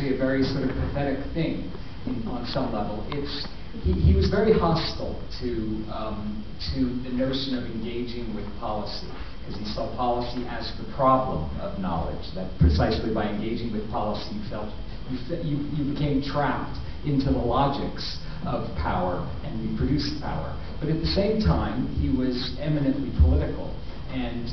a very sort of pathetic thing on some level. He was very hostile to the notion of engaging with policy, because he saw policy as the problem of knowledge, that precisely by engaging with policy you became trapped into the logics of power and you produced power. But at the same time, he was eminently political. And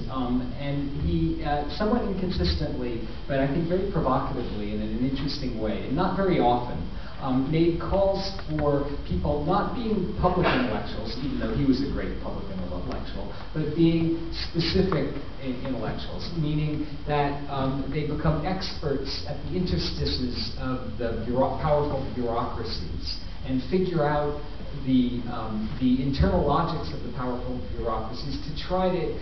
he, somewhat inconsistently, but I think very provocatively and in an interesting way, and not very often, made calls for people not being public intellectuals, even though he was a great public intellectual, but being specific intellectuals, meaning that they become experts at the interstices of the powerful bureaucracies and figure out the internal logics of the powerful bureaucracies to try to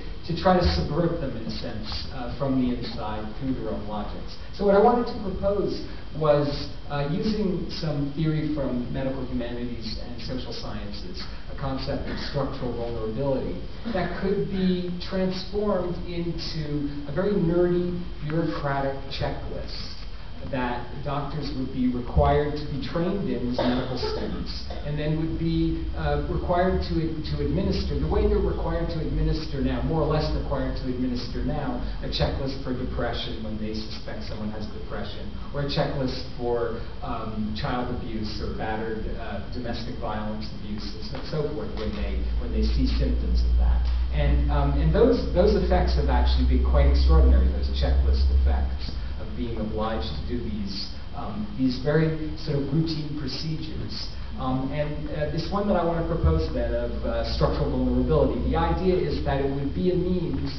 subvert them, in a sense, from the inside through their own logics. So what I wanted to propose was using some theory from medical humanities and social sciences, a concept of structural vulnerability that could be transformed into a very nerdy, bureaucratic checklist that doctors would be required to be trained in as medical students, and then would be required to administer, the way they're required to administer now, more or less required to administer now, a checklist for depression when they suspect someone has depression, or a checklist for child abuse or battered domestic violence abuse, and so forth, when they see symptoms of that. And those effects have actually been quite extraordinary, those checklist effects of being obliged to do these very sort of routine procedures. This one that I want to propose then of structural vulnerability, the idea is that it would be a means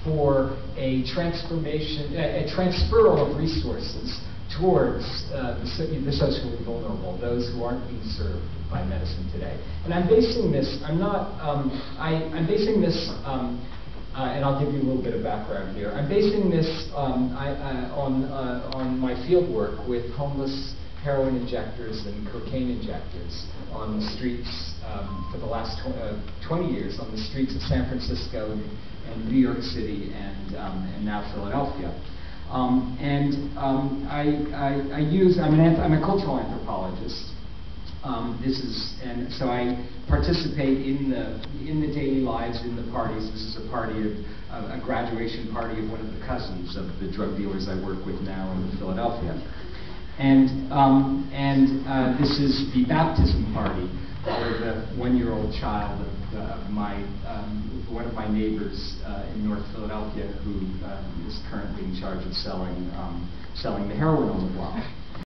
for a transformation, a transferal of resources towards the socially vulnerable, those who aren't being served by medicine today. And I'm basing this, I'm basing this, and I'll give you a little bit of background here. I'm basing this on my field work with homeless heroin injectors and cocaine injectors on the streets for the last 20 years, on the streets of San Francisco and New York City and now Philadelphia. I'm a cultural anthropologist. So I participate in the daily lives, in the parties. This is a party a graduation party of one of the cousins of the drug dealers I work with now in Philadelphia. This is the baptism party for the one-year-old child of one of my neighbors in North Philadelphia, who is currently in charge of selling the heroin on the block.